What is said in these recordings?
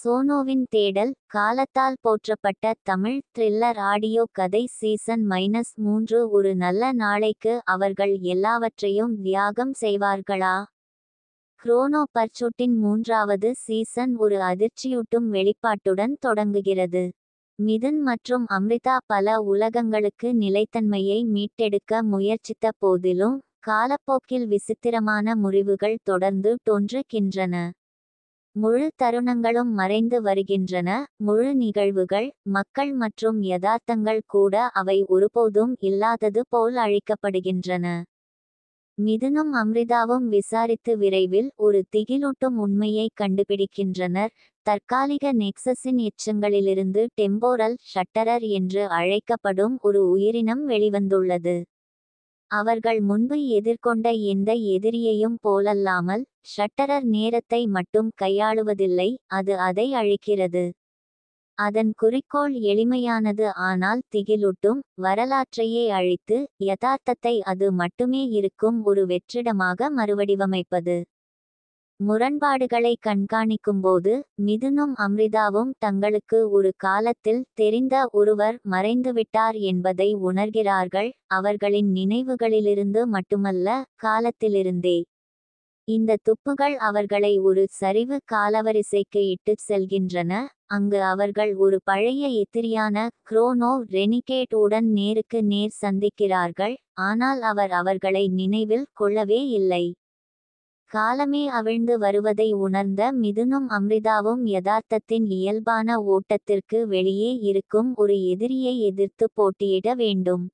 சோனோவின் தேடல் காலத்தால் போற்றப்பட்ட Tamil thriller audio கதை சீசன் -3 ஒரு நல்ல நாளைக்கு அவர்கள் எல்லாவற்றையும் தியாகம் செய்வார்களா? குரோனோ பர்சூட்டின் 3வது சீசன் ஒரு அதிர்ச்சியூட்டும் வெளிப்பாட்டுடன் தொடங்குகிறது. மிதுன் மற்றும் அம்ரிதா பல உலகங்களுக்கு நிலைத்தன்மையை மீட்டெடுக்க முயற்சித்த போதிலும் காலப்போக்கில் விசித்திரமான முறிவுகள் தொடர்ந்து தோன்றுகின்றன. முழு தருணங்களும் மறைந்து வருகின்றன. முழு நிகழ்வுகள், மக்கள் மற்றும் யதார்த்தங்கள் கூட அவை ஒருபோதும் இல்லாதது போல் அழிக்கப்படுகின்றன. மிதுனும் அம்ரிதாவும் விசாரித்து விரைவில் ஒரு திகிலூட்டும் உண்மையை கண்டுபிடிக்கின்றனர். தற்காலிக நெக்சஸின் எச்சங்களிலிருந்து டெம்போரல் ஷட்டரர் என்று அழைக்கப்படும் ஒரு உயிரினம் வெளிவந்துள்ளது. அவர்கள் முன்பு எதிர்கொண்ட எந்த எதிரியையும் போலல்லாமல் ஷட்டரர் நேரத்தை மட்டும் கையாளுவதில்லை, அது அதை அழிக்கிறது. அதன் குறிக்கோள் எளிமையானது ஆனால் திகிலூட்டும்: வரலாற்றையே அழித்து யதார்த்தத்தை அது மட்டுமே இருக்கும் ஒரு வெற்றிடமாக மறுவடிவமைப்பது. முரண்பாடுகளை கண்காணிக்கும்போது மிதுனும் அம்ரிதாவும் தங்களுக்கு ஒரு காலத்தில் தெரிந்த ஒருவர் மறைந்துவிட்டார் என்பதை உணர்கிறார்கள், அவர்களின் நினைவுகளிலிருந்து மட்டுமல்ல, காலத்திலிருந்தே. இந்த துப்புகள் அவர்களை ஒரு சரிவு காலவரிசைக்கு இட்டுச் செல்கின்றன, அங்கு அவர்கள் ஒரு பழைய எதிரியான குரோனோ ரெனிகேட் உடன் நேருக்கு நேர் சந்திக்கிறார்கள், ஆனால் அவர் அவர்களை நினைவில் கொள்ளவே இல்லை. காலமே அவிழ்ந்து வருவதை உணர்ந்த மிதுனும் அம்ரிதாவும் யதார்த்தத்தின் இயல்பான ஓட்டத்திற்கு வெளியே இருக்கும் ஒரு எதிரியை எதிர்த்து போட்டியிட வேண்டும்.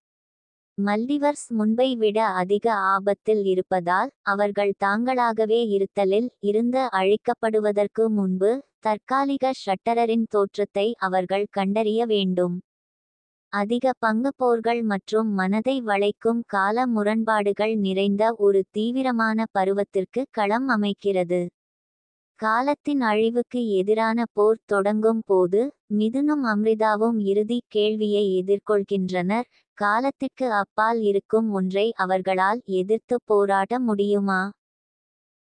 மல்டிவர்ஸ் முன்பை விட அதிக ஆபத்தில் இருப்பதால் அவர்கள் தாங்களாகவே இருத்தலில் இருந்து அழிக்கப்படுவதற்கு முன்பு தற்காலிக ஷட்டரரின் தோற்றத்தை அவர்கள் கண்டறிய வேண்டும். அதிக பங்கு போர்கள் மற்றும் மனதை வளைக்கும் கால முரண்பாடுகள் நிறைந்த ஒரு தீவிரமான பருவத்திற்கு களம் அமைக்கிறது. காலத்தின் அழிவுக்கு எதிரான போர் தொடங்கும் போது மிதுனும் அம்ரிதாவும் இறுதி கேள்வியை எதிர்கொள்கின்றனர்: காலத்திற்கு அப்பால் இருக்கும் ஒன்றை அவர்களால் எதிர்த்து போராட முடியுமா?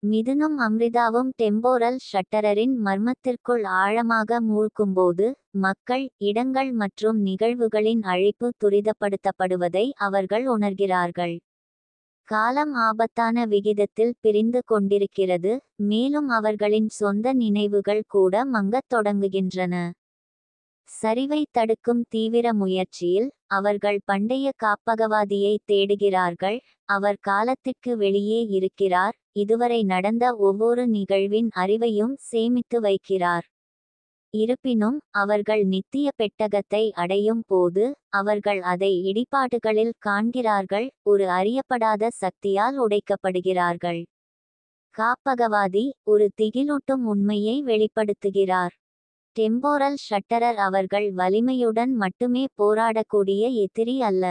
மிதுனும் அம்ரிதாவும் டெம்போரல் ஷட்டரரின் மர்மத்திற்குள் ஆழமாக மூழ்கும்போது மக்கள், இடங்கள் மற்றும் நிகழ்வுகளின் அழிப்பு துரிதப்படுத்தப்படுவதை அவர்கள் உணர்கிறார்கள். காலம் ஆபத்தான விகிதத்தில் பிரிந்து கொண்டிருக்கிறது, மேலும் அவர்களின் சொந்த நினைவுகள் கூட மங்கத் தொடங்குகின்றன. சரிவை தடுக்கும் தீவிர முயற்சியில் அவர்கள் பண்டைய காப்பகவாதியை தேடுகிறார்கள். அவர் காலத்திற்கு வெளியே இருக்கிறார், இதுவரை நடந்த ஒவ்வொரு நிகழ்வின் அறிவையும் சேமித்து வைக்கிறார். இருப்பினும் அவர்கள் நித்திய பெட்டகத்தை அடையும் போது அவர்கள் அதை இடிபாடுகளில் காண்கிறார்கள், ஒரு அறியப்படாத சக்தியால் உடைக்கப்படுகிறார்கள். காப்பகவாதி ஒரு திகிலூட்டும் உண்மையை வெளிப்படுத்துகிறார்: டெம்போரல் ஷட்டரர் அவர்கள் வலிமையுடன் மட்டுமே போராடக்கூடிய எதிரி அல்ல.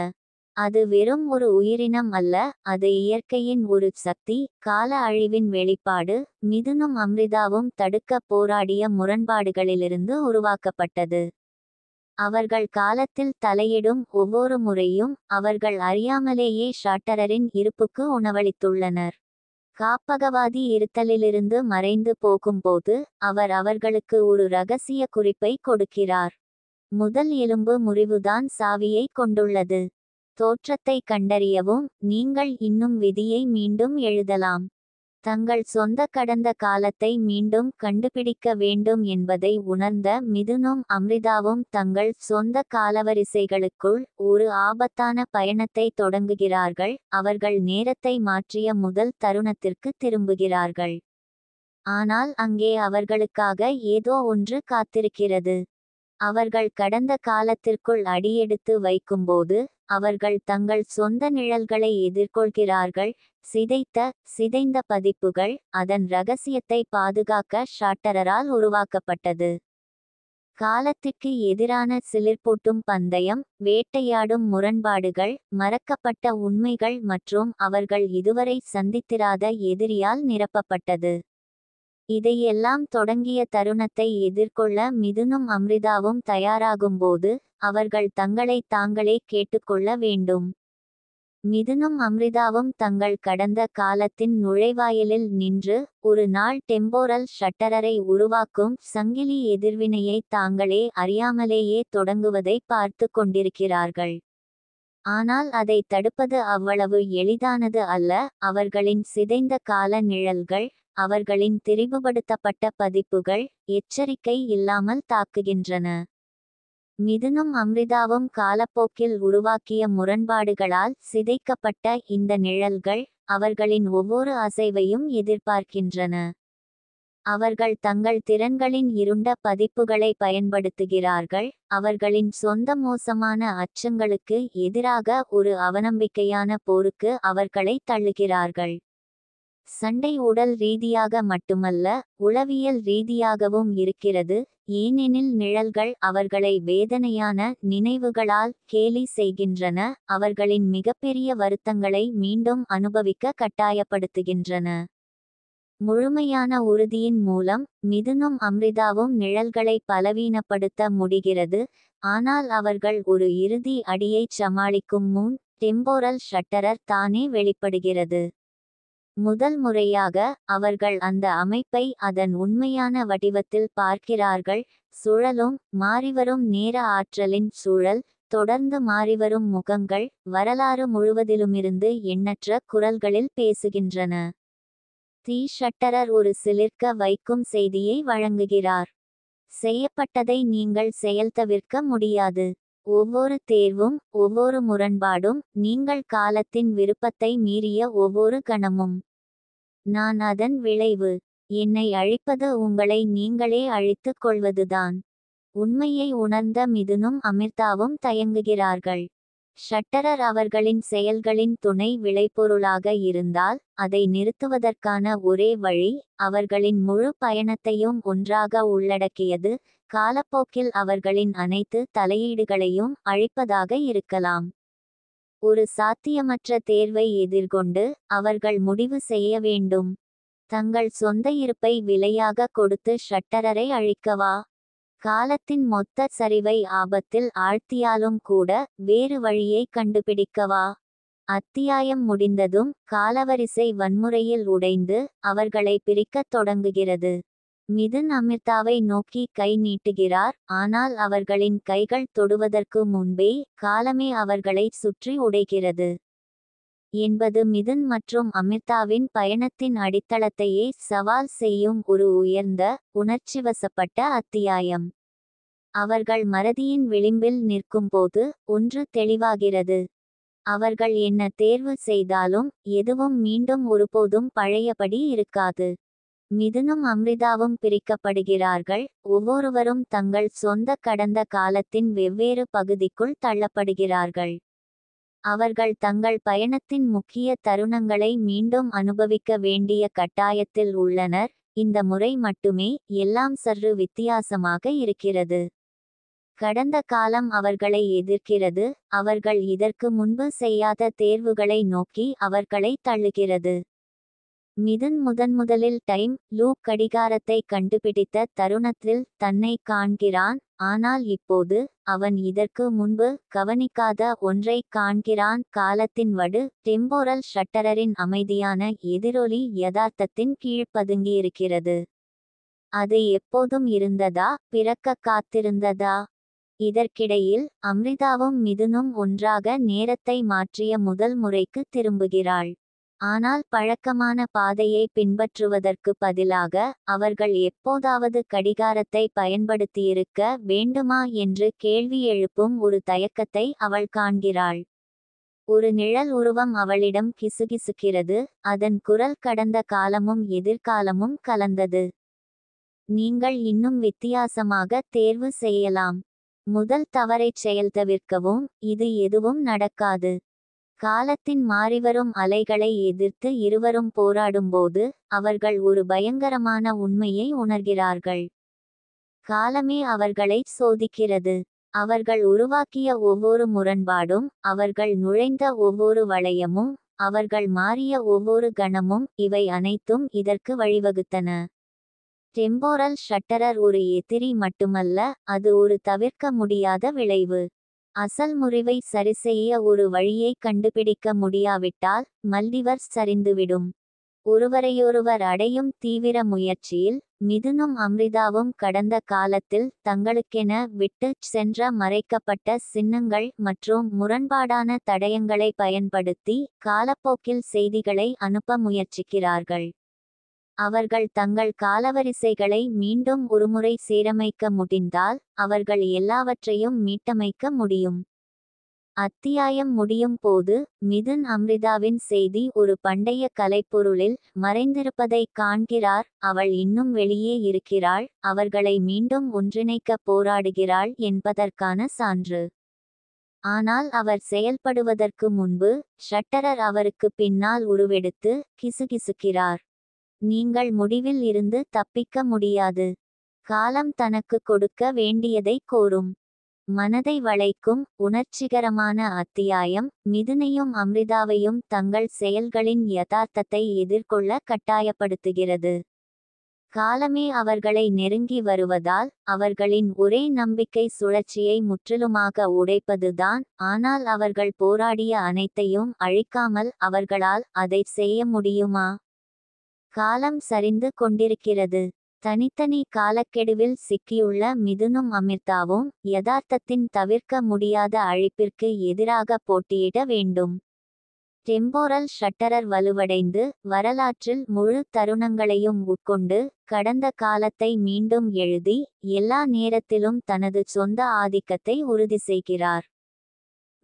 அது வெறும் ஒரு உயிரினம் அல்ல, அது இயற்கையின் ஒரு சக்தி, கால அழிவின் வெளிப்பாடு. மிதுனும் அம்ரிதாவும் தடுக்க போராடிய முரண்பாடுகளிலிருந்து உருவாக்கப்பட்டது. அவர்கள் காலத்தில் தலையிடும் ஒவ்வொரு முறையும் அவர்கள் அறியாமலேயே ஷட்டரரின் இருப்புக்கு உணவளித்துள்ளனர். காப்பகவாதி இருத்தலிலிருந்து மறைந்து போகும்போது அவர் அவர்களுக்கு ஒரு இரகசிய குறிப்பை கொடுக்கிறார்: முதல் எலும்பு முறிவுதான் சாவியை கொண்டுள்ளது. தோற்றத்தை கண்டறியவும் நீங்கள் இன்னும் விதியை மீண்டும் எழுதலாம். தங்கள் சொந்த கடந்த காலத்தை மீண்டும் கண்டுபிடிக்க வேண்டும் என்பதை உணர்ந்த மிதுனும் அம்ரிதாவும் தங்கள் சொந்த காலவரிசைகளுக்குள் ஒரு ஆபத்தான பயணத்தை தொடங்குகிறார்கள். அவர்கள் நேரத்தை மாற்றிய முதல் தருணத்திற்கு திரும்புகிறார்கள். ஆனால் அங்கே அவர்களுக்காக ஏதோ ஒன்று காத்திருக்கிறது. அவர்கள் கடந்த காலத்திற்குள் அடியெடுத்து வைக்கும்போது அவர்கள் தங்கள் சொந்த நிழல்களை எதிர்கொள்கிறார்கள். சிதைந்த பதிப்புகள், அதன் இரகசியத்தை பாதுகாக்க ஷட்டரரால் உருவாக்கப்பட்டது. காலத்திற்கு எதிரான சிலிர்ப்பூட்டும் பந்தயம், வேட்டையாடும் முரண்பாடுகள், மறக்கப்பட்ட உண்மைகள் மற்றும் அவர்கள் இதுவரை சந்தித்திராத எதிரியால் நிரப்பப்பட்டது. இதையெல்லாம் தொடங்கிய தருணத்தை எதிர்கொள்ள மிதுனும் அம்ரிதாவும் தயாராகும்போது அவர்கள் தங்களை தாங்களே கேட்டுக்கொள்ள வேண்டும். மிதுனும் அம்ரிதாவும் தங்கள் கடந்த காலத்தின் நுழைவாயிலில் நின்று ஒரு நாள் டெம்போரல் ஷட்டரரை உருவாக்கும் சங்கிலி எதிர்வினையை தாங்களே அறியாமலேயே தொடங்குவதை பார்த்து கொண்டிருக்கிறார்கள். ஆனால் அதை தடுப்பது அவ்வளவு எளிதானது அல்ல. அவர்களின் சிதைந்த கால நிழல்கள், அவர்களின் திரிபுபடுத்தப்பட்ட பதிப்புகள் எச்சரிக்கை இல்லாமல் தாக்குகின்றன. மிதுனும் அம்ரிதாவும் காலப்போக்கில் உருவாக்கிய முரண்பாடுகளால் சிதைக்கப்பட்ட இந்த நிழல்கள் அவர்களின் ஒவ்வொரு அசைவையும் எதிர்பார்க்கின்றன. அவர்கள் தங்கள் திறன்களின் இருண்ட பதிப்புகளை பயன்படுத்துகிறார்கள். அவர்களின் சொந்த மோசமான அச்சங்களுக்கு எதிராக ஒரு அவநம்பிக்கையான போருக்கு அவர்களை தள்ளுகிறார்கள். சண்டை உடல் ரீதியாக மட்டுமல்ல, உளவியல் ரீதியாகவும் இருக்கிறது. ஏனெனில் நிழல்கள் அவர்களை வேதனையான நினைவுகளால் கேலி செய்கின்றன, அவர்களின் மிகப்பெரிய வருத்தங்களை மீண்டும் அனுபவிக்க கட்டாயப்படுத்துகின்றன. முழுமையான உறுதியின் மூலம் மிதுனும் அம்ரிதாவும் நிழல்களை பலவீனப்படுத்த முடிகிறது. ஆனால் அவர்கள் ஒரு இறுதி அடியைச் சமாளிக்கும் முன் டெம்போரல் ஷட்டரர் தானே வெளிப்படுகிறது. முதல் முறையாக அவர்கள் அந்த அமைப்பை அதன் உண்மையான வடிவத்தில் பார்க்கிறார்கள். சுழலும் மாறிவரும் நேர ஆற்றலின் சூழல், தொடர்ந்து மாறிவரும் முகங்கள், வரலாறு முழுவதிலுமிருந்து எண்ணற்ற குரல்களில் பேசுகின்றன. தி ஷட்டரர் ஒரு சிலிர்க்க வைக்கும் செய்தியை வழங்குகிறார். செய்யப்பட்டதை நீங்கள் செயல்தவிர்க்க முடியாது. ஒவ்வொரு தேர்வும், ஒவ்வொரு முரண்பாடும், நீங்கள் காலத்தின் விருப்பத்தை மீறிய ஒவ்வொரு கணமும். நான் அதன் விளைவு. என்னை அழிப்பது உங்களை நீங்களே அழித்துக் கொள்வதுதான். உண்மையை உணர்ந்த மிதுனும் அமிர்தாவும் தயங்குகிறார்கள். ஷட்டரர் அவர்களின் செயல்களின் துணை விளைபொருளாக இருந்தால், அதை நிறுத்துவதற்கான ஒரே வழி அவர்களின் முழு பயணத்தையும் ஒன்றாக உள்ளடக்கியது. காலப்போக்கில் அவர்களின் அனைத்து தலையீடுகளையும் அழிப்பதாக இருக்கலாம். ஒரு சாத்தியமற்ற தேர்வை எதிர்கொண்டு அவர்கள் முடிவு செய்ய வேண்டும். தங்கள் சொந்த இருப்பை விலையாக கொடுத்து ஷட்டரரை அழிக்கவா? காலத்தின் மொத்த சரிவை ஆபத்தில் ஆழ்த்தியாலும் கூட வேறு வழியை கண்டுபிடிக்கவா? அத்தியாயம் முடிந்ததும் காலவரிசை வன்முறையில் உடைந்து அவர்களை பிரிக்கத் தொடங்குகிறது. மிதுன் அமிர்தாவை நோக்கி கை நீட்டுகிறார். ஆனால் அவர்களின் கைகள் தொடுவதற்கு முன்பே காலமே அவர்களை சுற்றி உடைகிறது. என்பது மிதுன் மற்றும் அமிர்தாவின் பயணத்தின் அடித்தளத்தையே சவால் செய்யும் ஒரு உயர்ந்த, உணர்ச்சிவசப்பட்ட அத்தியாயம். அவர்கள் மறதியின் விளிம்பில் நிற்கும்போது ஒன்று தெளிவாகிறது. அவர்கள் என்ன தேர்வு செய்தாலும் எதுவும் மீண்டும் ஒருபோதும் பழையபடி இருக்காது. மிதுனும் அம்ரிதாவும் பிரிக்கப்படுகிறார்கள். ஒவ்வொருவரும் தங்கள் சொந்த கடந்த காலத்தின் வெவ்வேறு பகுதிக்குள் தள்ளப்படுகிறார்கள். அவர்கள் தங்கள் பயணத்தின் முக்கிய தருணங்களை மீண்டும் அனுபவிக்க வேண்டிய கட்டாயத்தில் உள்ளனர். இந்த முறை மட்டுமே எல்லாம் சற்று வித்தியாசமாக இருக்கிறது. கடந்த காலம் அவர்களை எதிர்க்கிறது. அவர்கள் இதற்கு முன்பு செய்யாத தேர்வுகளை நோக்கி அவர்களை தள்ளுகிறது. மிதுன் முதன்முதலில் டைம் லூப் கடிகாரத்தை கண்டுபிடித்த தருணத்தில் தன்னை காண்கிறான். ஆனால் இப்போது அவன் இதற்கு முன்பு கவனிக்காத ஒன்றை காண்கிறான். காலத்தின் வடு, டெம்போரல் ஷட்டரரின் அமைதியான எதிரொலி யதார்த்தத்தின் கீழ் பதுங்கியிருக்கிறது. அது எப்போதும் இருந்ததா, பிறக்க காத்திருந்ததா? இதற்கிடையில் அம்ரிதாவும் மிதுனும் ஒன்றாக நேரத்தை மாற்றிய முதல் முறைக்கு திரும்புகிறாள். ஆனால் பழக்கமான பாதையை பின்பற்றுவதற்கு பதிலாக அவர்கள் எப்போதாவது கடிகாரத்தை பயன்படுத்தியிருக்க வேண்டுமா என்று கேள்வி எழுப்பும் ஒரு தயக்கத்தை அவள் காண்கிறாள். ஒரு நிழல் உருவம் அவளிடம் கிசுகிசுக்கிறது. அதன் குரல் கடந்த காலமும் எதிர்காலமும் கலந்தது. நீங்கள் இன்னும் வித்தியாசமாக தேர்வு செய்யலாம். முதல் தவறைச் செயல்தவிர்க்கவும். இது எதுவும் நடக்காது. காலத்தின் மாறிவரும் அலைகளை எதிர்த்து இருவரும் போராடும்போது அவர்கள் ஒரு பயங்கரமான உண்மையை உணர்கிறார்கள். காலமே அவர்களை சோதிக்கிறது. அவர்கள் உருவாக்கிய ஒவ்வொரு முரண்பாடும், அவர்கள் நுழைந்த ஒவ்வொரு வளையமும், அவர்கள் மாறிய ஒவ்வொரு கணமும், இவை அனைத்தும் இதற்கு வழிவகுத்தன. டெம்போரல் ஷட்டரர் ஒரு எதிரி மட்டுமல்ல, அது ஒரு தவிர்க்க முடியாத விளைவு. அசல் முறிவை சரிசெய்ய ஒரு வழியை கண்டுபிடிக்க முடியாவிட்டால் மல்டிவர்ஸ் சரிந்துவிடும். ஒருவரையொருவர் அடையும் தீவிர முயற்சியில் மிதுனும் அம்ரிதாவும் கடந்த காலத்தில் தங்களுக்கென விட்டுச் சென்ற மறைக்கப்பட்ட சின்னங்கள் மற்றும் முரண்பாடான தடயங்களை பயன்படுத்தி காலப்போக்கில் செய்திகளை அனுப்ப முயற்சிக்கிறார்கள். அவர்கள் தங்கள் காலவரிசைகளை மீண்டும் ஒருமுறை சீரமைக்க முடிந்தால் அவர்கள் எல்லாவற்றையும் மீட்டமைக்க முடியும். அத்தியாயம் முடியும் போது மிதுன் அம்ரிதாவின் செய்தி ஒரு பண்டைய கலைப்பொருளில் மறைந்திருப்பதை காண்கிறார். அவள் இன்னும் வெளியே இருக்கிறாள், அவர்களை மீண்டும் ஒன்றிணைக்க போராடுகிறாள் என்பதற்கான சான்று. ஆனால் அவர் செயல்படுவதற்கு முன்பு ஷட்டரர் அவருக்கு பின்னால் உருவெடுத்து கிசுகிசுக்கிறார். நீங்கள் முடிவில் இருந்து தப்பிக்க முடியாது. காலம் தனக்கு கொடுக்க வேண்டியதை கோரும். மனதை வளைக்கும் உணர்ச்சிகரமான அத்தியாயம் மிதுனையும் அம்ரிதாவையும் தங்கள் செயல்களின் யதார்த்தத்தை எதிர்கொள்ள கட்டாயப்படுத்துகிறது. காலமே அவர்களை நெருங்கி வருவதால் அவர்களின் ஒரே நம்பிக்கை சுழற்சியை முற்றிலுமாக உடைப்பதுதான். ஆனால் அவர்கள் போராடிய அனைத்தையும் அழிக்காமல் அவர்களால் அதை செய்ய முடியுமா? காலம் சரிந்து கொண்டிருக்கிறது. தனித்தனி காலக்கெடுவில் சிக்கியுள்ள மிதுனும் அமிர்தாவும் யதார்த்தத்தின் தவிர்க்க முடியாத அழிப்பிற்கு எதிராக போட்டியிட வேண்டும். டெம்போரல் ஷட்டரர் வலுவடைந்து வரலாற்றில் முழு தருணங்களையும் உட்கொண்டு கடந்த காலத்தை மீண்டும் எழுதி எல்லா நேரத்திலும் தனது சொந்த ஆதிக்கத்தை உறுதி செய்கிறார்.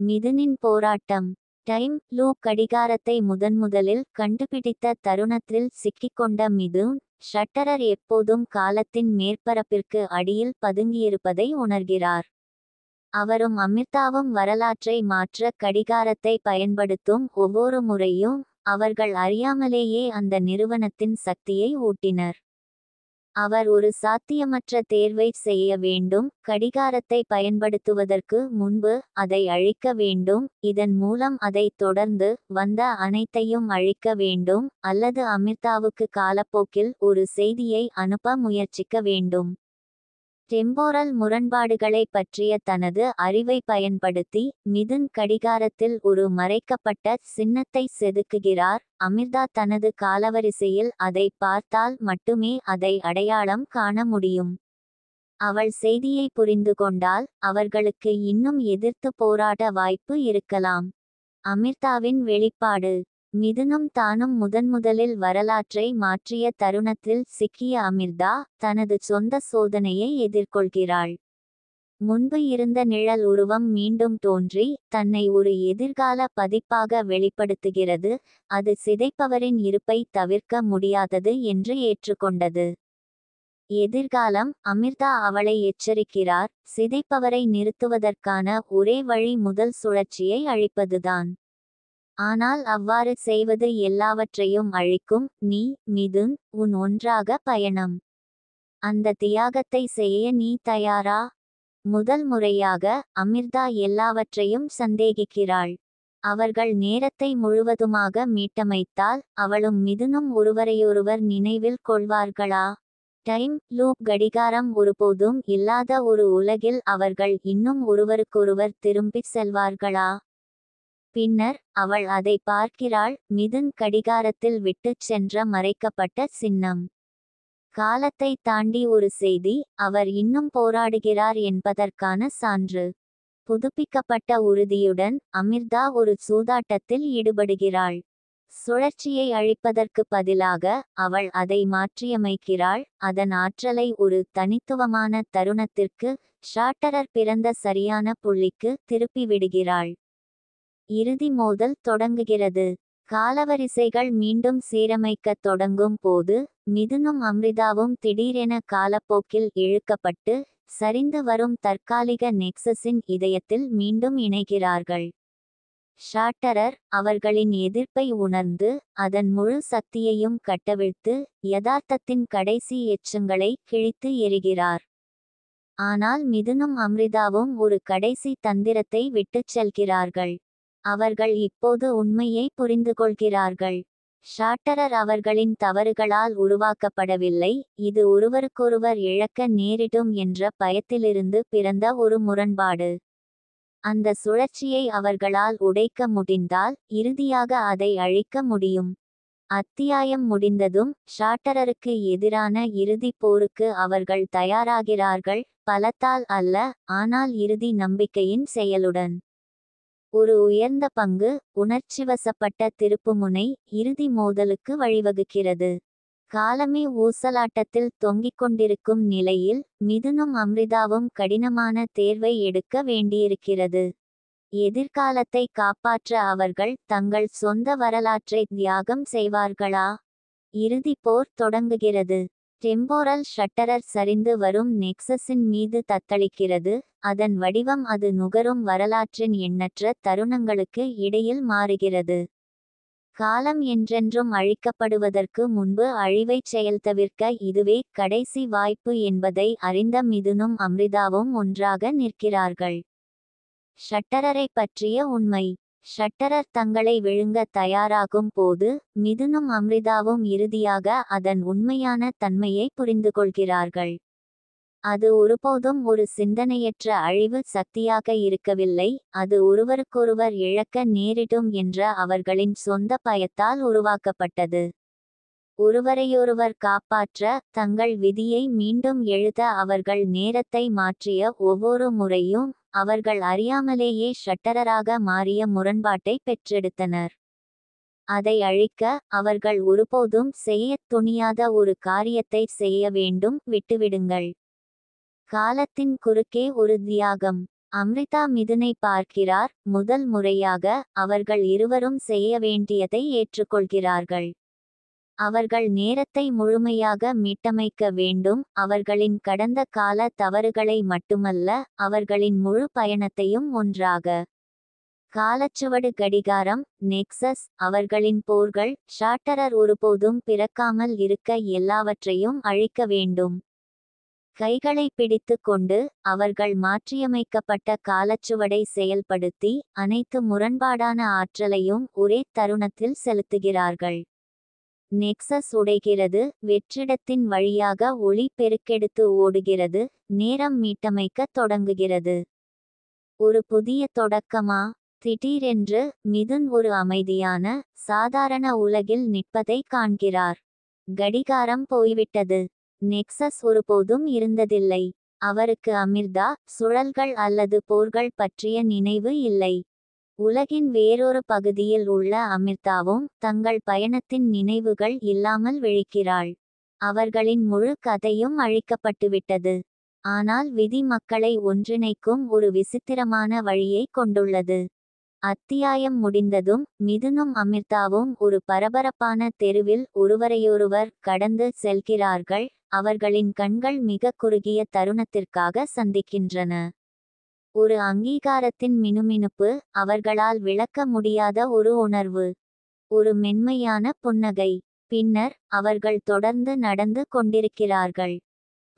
மிதுனின் போராட்டம். டைம் லூப் கடிகாரத்தை முதன்முதலில் கண்டுபிடித்த தருணத்தில் சிக்கிக்கொண்ட மிதுன் ஷட்டரர் எப்போதும் காலத்தின் மேற்பரப்பிற்கு அடியில் பதுங்கியிருப்பதை உணர்கிறார். அவரும் அமிர்தாவும் வரலாற்றை மாற்ற கடிகாரத்தை பயன்படுத்தும் ஒவ்வொரு முறையும் அவர்கள் அறியாமலேயே அந்த நிறுவனத்தின் சக்தியை ஊட்டினர். அவர் ஒரு சாத்தியமற்ற தேர்வை செய்ய வேண்டும். கடிகாரத்தை பயன்படுத்துவதற்கு முன்பு அதை அழிக்க வேண்டும். இதன் மூலம் அதை தொடர்ந்து வந்த அனைத்தையும் அழிக்க வேண்டும். அல்லது அமிர்தாவுக்கு காலப்போக்கில் ஒரு செய்தியை அனுப்ப முயற்சிக்க வேண்டும். டெம்போரல் முரண்பாடுகளை பற்றிய தனது அறிவை பயன்படுத்தி மிதுன் கடிகாரத்தில் ஒரு மறைக்கப்பட்ட சின்னத்தை செதுக்குகிறார். அமிர்தா தனது காலவரிசையில் அதை பார்த்தால் மட்டுமே அதை அடையாளம் காண முடியும். அவள் செய்தியை புரிந்து கொண்டால் அவர்களுக்கு இன்னும் எதிர்த்து போராட வாய்ப்பு இருக்கலாம். அமிர்தாவின் வெளிப்பாடு. மிதுனும் தானும் முதன்முதலில் வரலாற்றை மாற்றிய தருணத்தில் சிக்கிய அமிர்தா தனது சொந்த சோதனையை எதிர்கொள்கிறாள். முன்பு இருந்த நிழல் உருவம் மீண்டும் தோன்றி தன்னை ஒரு எதிர்கால பதிப்பாக வெளிப்படுத்துகிறது. அது சிதைப்பவரின் இருப்பை தவிர்க்க முடியாதது என்று ஏற்றுக்கொண்டது. எதிர்காலம். அமிர்தா அவளை எச்சரிக்கிறார், சிதைப்பவரை நிறுத்துவதற்கான ஒரே வழி முதல் சுழற்சியை அழிப்பதுதான். ஆனால் அவ்வாறு செய்வது எல்லாவற்றையும் அழிக்கும். நீ மிதுன் உன் ஒன்றாக பயணம். அந்த தியாகத்தை செய்ய நீ தயாரா? முதல் முறையாக அமிர்தா எல்லாவற்றையும் சந்தேகிக்கிறாள். அவர்கள் நேரத்தை முழுவதுமாக மீட்டமைத்தால் அவளும் மிதுனும் ஒருவரையொருவர் நினைவில் கொள்வார்களா? டைம் லூப் கடிகாரம் ஒருபோதும் இல்லாத ஒரு உலகில் அவர்கள் இன்னும் ஒருவருக்கொருவர் திரும்பிச் செல்வார்களா? பின்னர் அவள் அதை பார்க்கிறாள். மிதுன் கடிகாரத்தில் விட்டுச் சென்ற மறைக்கப்பட்ட சின்னம். காலத்தை தாண்டி ஒரு செய்தி. அவர் இன்னும் போராடுகிறார் என்பதற்கான சான்று. புதுப்பிக்கப்பட்ட உறுதியுடன் அமிர்தா ஒரு சூதாட்டத்தில் ஈடுபடுகிறாள். சுழற்சியை அழிப்பதற்கு பதிலாக அவள் அதை மாற்றியமைக்கிறாள். அதன் ஆற்றலை ஒரு தனித்துவமான தருணத்திற்கு ஷாட்டரர் பிறந்த சரியான புள்ளிக்கு திருப்பி விடுகிறாள். இறுதி மோதல் தொடங்குகிறது. காலவரிசைகள் மீண்டும் சீரமைக்கத் தொடங்கும் போது மிதுனும் அம்ரிதாவும் திடீரென காலப்போக்கில் இழுக்கப்பட்டு சரிந்து வரும் தற்காலிக நெக்சஸின் இதயத்தில் மீண்டும் இணைகிறார்கள். ஷாட்டரர் அவர்களின் எதிர்ப்பை உணர்ந்து அதன் முழு சக்தியையும் கட்டவிழ்த்து யதார்த்தத்தின் கடைசி எச்சங்களை கிழித்து எறிகிறார். ஆனால் மிதுனும் அம்ரிதாவும் ஒரு கடைசி தந்திரத்தை விட்டுச் செல்கிறார்கள். அவர்கள் இப்போது உண்மையை புரிந்துகொள்கிறார்கள். ஷாட்டரர் அவர்களின் தவறுகளால் உருவாக்கப்படவில்லை, இது ஒருவருக்கொருவர் இழக்க நேரிடும் என்ற பயத்திலிருந்து பிறந்த ஒரு முரண்பாடு. அந்த சுழற்சியை அவர்களால் உடைக்க முடிந்தால் இறுதியாக அதை அழிக்க முடியும். அத்தியாயம் முடிந்ததும் ஷாட்டரருக்கு எதிரான இறுதிப் போருக்கு அவர்கள் தயாராகிறார்கள், பலத்தால் அல்ல, ஆனால் இறுதி நம்பிக்கையின் செயலுடன். ஒரு உயர்ந்த பங்கு, உணர்ச்சிவசப்பட்ட திருப்புமுனை, இறுதி மோதலுக்கு வழிவகுக்கிறது. காலமே ஊசலாட்டத்தில் தொங்கிக் கொண்டிருக்கும் நிலையில் மிதுனும் அம்ரிதாவும் கடினமான தேர்வை எடுக்க வேண்டியிருக்கிறது. எதிர்காலத்தை காப்பாற்ற அவர்கள் தங்கள் சொந்த வரலாற்றை தியாகம் செய்வார்களா? இறுதி போர் தொடங்குகிறது. டெம்போரல் ஷட்டரர் சரிந்து வரும் நெக்சஸின் மீது தத்தளிக்கிறது. அதன் வடிவம் அது நுகரும் வரலாற்றின் எண்ணற்ற தருணங்களுக்கு இடையில் மாறுகிறது. காலம் என்றென்றும் அழிக்கப்படுவதற்கு முன்பு அழிவைச் செயல்தவிர்க்க இதுவே கடைசி வாய்ப்பு என்பதை அறிந்த மிதுனும் அம்ரிதாவும் ஒன்றாக நிற்கிறார்கள். ஷட்டரரை பற்றிய உண்மை. ஷட்டரர் தங்களை விழுங்க தயாராகும் போது மிதுனும் அம்ரிதாவும் இறுதியாக அதன் உண்மையான தன்மையை புரிந்துகொள்கிறார்கள். அது ஒருபோதும் ஒரு சிந்தனையற்ற அழிவு சக்தியாக இருக்கவில்லை, அது ஒருவருக்கொருவர் இழக்க நேரிடும் என்ற அவர்களின் சொந்த பயத்தால் உருவாக்கப்பட்டது. ஒருவரையொருவர் காப்பாற்ற, தங்கள் விதியை மீண்டும் எழுத அவர்கள் நேரத்தை மாற்றிய ஒவ்வொரு முறையும் அவர்கள் அறியாமலேயே ஷட்டரராக மாறிய முரண்பாட்டை பெற்றெடுத்தனர். அதை அழிக்க அவர்கள் ஒருபோதும் செய்யத் துணியாத ஒரு காரியத்தை செய்ய வேண்டும், விட்டுவிடுங்கள். காலத்தின் குறுக்கே ஒரு தியாகம். அம்ரிதா மிதுனை பார்க்கிறார். முதல் முறையாக அவர்கள் இருவரும் செய்ய வேண்டியதை ஏற்றுக்கொள்கிறார்கள். அவர்கள் நேரத்தை முழுமையாக மீட்டமைக்க வேண்டும், அவர்களின் கடந்த கால தவறுகளை மட்டுமல்ல, அவர்களின் முழு பயணத்தையும் ஒன்றாக. காலச்சுவடு கடிகாரம், நெக்சஸ், அவர்களின் போர்கள், ஷாட்டரர் ஒருபோதும் பிறக்காமல் இருக்க எல்லாவற்றையும் அழிக்க வேண்டும். கைகளை பிடித்து கொண்டு அவர்கள் மாற்றியமைக்கப்பட்ட காலச்சுவடை செயல்படுத்தி அனைத்து முரண்பாடான ஆற்றலையும் ஒரே தருணத்தில் செலுத்துகிறார்கள். நெக்சஸ் உடைகிறது, வெற்றிடத்தின் வழியாக ஒளி பெருக்கெடுத்து ஓடுகிறது, நேரம் மீட்டமைக்க தொடங்குகிறது. ஒரு புதிய தொடக்கமா? திடீரென்று மிதுன் ஒரு அமைதியான, சாதாரண உலகில் நிற்பதை காண்கிறார். கடிகாரம் போய்விட்டது. நெக்சஸ் ஒருபோதும் இருந்ததில்லை. அவருக்கு அமிர்தா, சுழல்கள் அல்லது போர்கள் பற்றிய நினைவு இல்லை. உலகின் வேறொரு பகுதியில் உள்ள அமிர்தாவும் தங்கள் பயணத்தின் நினைவுகள் இல்லாமல் விழிக்கிறாள். அவர்களின் முழு கதையும் அழிக்கப்பட்டுவிட்டது. ஆனால் விதி மக்களை ஒன்றிணைக்கும் ஒரு விசித்திரமான வழியை கொண்டுள்ளது. அத்தியாயம் முடிந்ததும் மிதுனும் அமிர்தாவும் ஒரு பரபரப்பான தெருவில் ஒருவரையொருவர் கடந்து செல்கிறார்கள். அவர்களின் கண்கள் மிக குறுகிய தருணத்திற்காக சந்திக்கின்றன. ஒரு அங்கீகாரத்தின் மினுமினுப்பு, அவர்களால் விளக்க முடியாத ஒரு உணர்வு, ஒரு மென்மையான புன்னகை. பின்னர் அவர்கள் தொடர்ந்து நடந்து கொண்டிருக்கிறார்கள்.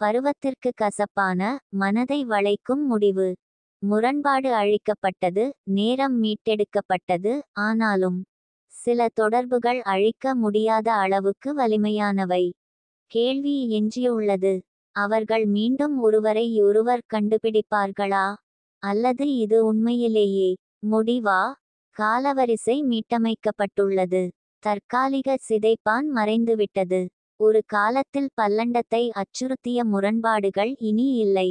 பருவத்திற்கு கசப்பான, மனதை வளைக்கும் முடிவு. முரண்பாடு அழிக்கப்பட்டது, நேரம் மீட்டெடுக்கப்பட்டது, ஆனாலும் சில தொடர்புகள் அழிக்க முடியாத அளவுக்கு வலிமையானவை. கேள்வி எஞ்சியுள்ளது. அவர்கள் மீண்டும் ஒருவரை கண்டுபிடிப்பார்களா? அல்லது இது உண்மையிலேயே முடிவா? காலவரிசை மீட்டமைக்கப்பட்டுள்ளது. தற்காலிக சிதைப்பான் மறைந்துவிட்டது. ஒரு காலத்தில் பல்லண்டத்தை அச்சுறுத்திய முரண்பாடுகள் இனி இல்லை.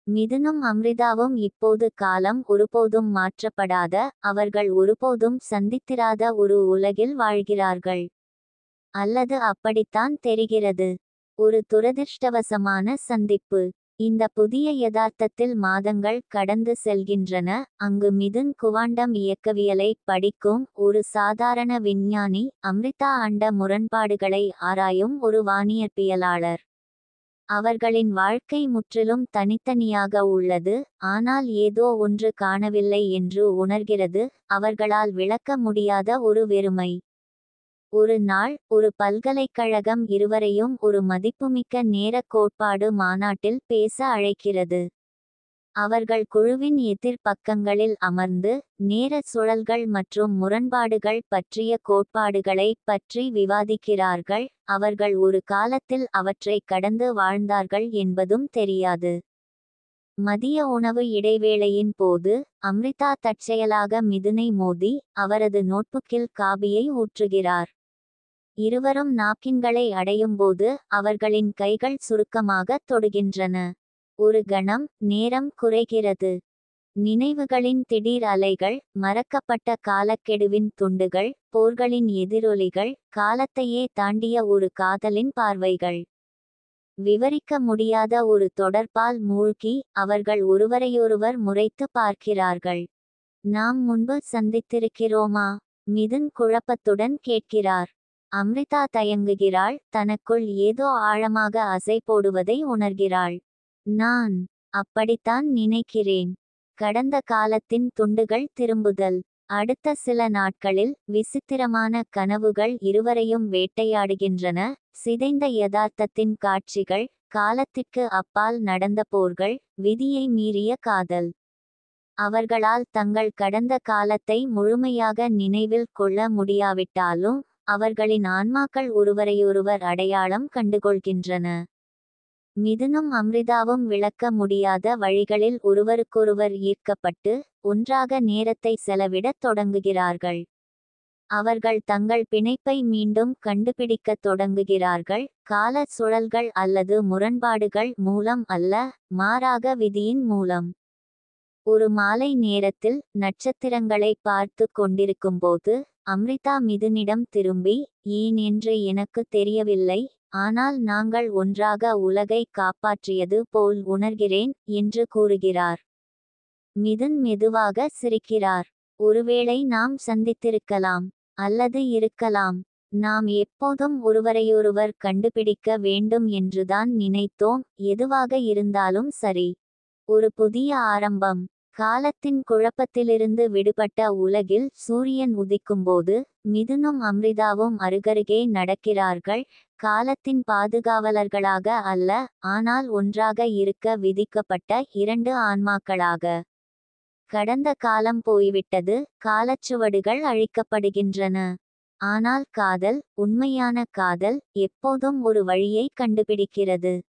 மிதுனும் அம்ரிதாவும் இப்போது காலம் ஒருபோதும் மாற்றப்படாத, அவர்கள் ஒருபோதும் சந்தித்திராத ஒரு உலகில் வாழ்கிறார்கள். அல்லது அப்படித்தான் தெரிகிறது. ஒரு துரதிர்ஷ்டவசமான சந்திப்பு. இந்த புதிய யதார்த்தத்தில் மாதங்கள் கடந்து செல்கின்றன, அங்கு மிதுன் குவாண்டம் இயக்கவியலை படிக்கும் ஒரு சாதாரண விஞ்ஞானி, அம்ரிதா அண்ட முரண்பாடுகளை ஆராயும் ஒரு வானியற்பியலாளர். அவர்களின் வாழ்க்கை முற்றிலும் தனித்தனியாக உள்ளது, ஆனால் ஏதோ ஒன்று காணவில்லை என்று உணர்கிறது, அவர்களால் விளக்க முடியாத ஒரு வெறுமை. ஒரு நாள் ஒரு பல்கலைக்கழகம் இருவரையும் ஒரு மதிப்புமிக்க நேரக் கோட்பாடு மாநாட்டில் பேச அழைக்கிறது. அவர்கள் குழுவின் எதிர் பக்கங்களில் அமர்ந்து நேர சுழல்கள் மற்றும் முரண்பாடுகள் பற்றிய கோட்பாடுகளை பற்றி விவாதிக்கிறார்கள். அவர்கள் ஒரு காலத்தில் அவற்றை கடந்து வாழ்ந்தார்கள் என்பதும் தெரியாது. மதிய உணவு இடைவேளையின் போது அம்ரிதா தற்செயலாக மிதுனை மோதி அவரது நோட்புக்கில் காபியை ஊற்றுகிறார். இருவரும் நாப்கின்களை அடையும்போது அவர்களின் கைகள் சுருக்கமாக தொடுகின்றன. ஒரு கணம் நேரம் குறைகிறது. நினைவுகளின் திடீர் அலைகள், மறக்கப்பட்ட காலக்கெடுவின் துண்டுகள், போர்களின் எதிரொலிகள், காலத்தையே தாண்டிய ஒரு காதலின் பார்வைகள். விவரிக்க முடியாத ஒரு தொடர்பால் மூழ்கி அவர்கள் ஒருவரையொருவர் முறைத்து பார்க்கிறார்கள். நாம் முன்பு சந்தித்திருக்கிறோமா? மிதுன் குழப்பத்துடன் கேட்கிறார். அம்ரிதா தயங்குகிறாள். தனக்குள் ஏதோ ஆழமாக அசை போடுவதை உணர்கிறாள். நான் அப்படித்தான் நினைக்கிறேன். கடந்த காலத்தின் துண்டுகள் திரும்புதல். அடுத்த சில நாட்களில் விசித்திரமான கனவுகள் இருவரையும் வேட்டையாடுகின்றன. சிதைந்த யதார்த்தத்தின் காட்சிகள், காலத்திற்கு அப்பால் நடந்த போர்கள், விதியை மீறிய காதல். அவர்களால் தங்கள் கடந்த காலத்தை முழுமையாக நினைவில் கொள்ள முடியாவிட்டாலும் அவர்களின் ஆன்மாக்கள் ஒருவரையொருவர் அடையாளம் கண்டுகொள்கின்றன. மிதுனும் அம்ரிதாவும் விளக்க முடியாத வழிகளில் ஒருவருக்கொருவர் ஈர்க்கப்பட்டு ஒன்றாக நேரத்தை செலவிடத் தொடங்குகிறார்கள். அவர்கள் தங்கள் பிணைப்பை மீண்டும் கண்டுபிடிக்கத் தொடங்குகிறார்கள். கால சுழல்கள் அல்லது முரண்பாடுகள் மூலம் அல்ல, மாறாக விதியின் மூலம். ஒரு மாலை நேரத்தில் நட்சத்திரங்களை பார்த்து கொண்டிருக்கும்போது அம்ரிதா மிதுனிடம் திரும்பி, ஏன் என்று எனக்கு தெரியவில்லை, ஆனால் நாங்கள் ஒன்றாக உலகை காப்பாற்றியது போல் உணர்கிறேன் என்று கூறுகிறார். மிதுன் மெதுவாக சிரிக்கிறார். ஒருவேளை நாம் சந்தித்திருக்கலாம். அல்லது இருக்கலாம். நாம் எப்போதும் ஒருவரையொருவர் கண்டுபிடிக்க வேண்டும் என்றுதான் நினைத்தோம். எதுவாக இருந்தாலும் சரி. ஒரு புதிய ஆரம்பம். காலத்தின் குழப்பத்திலிருந்து விடுபட்ட உலகில் சூரியன் உதிக்கும்போது மிதுனும் அம்ரிதாவும் அருகருகே நடக்கிறார்கள். காலத்தின் பாதுகாவலர்களாக அல்ல, ஆனால் ஒன்றாக இருக்க விதிக்கப்பட்ட இரண்டு ஆன்மாக்களாக. கடந்த காலம் போய்விட்டது. காலச்சுவடுகள் அழிக்கப்படுகின்றன. ஆனால் காதல், உண்மையான காதல், எப்போதும் ஒரு வழியை கண்டுபிடிக்கிறது.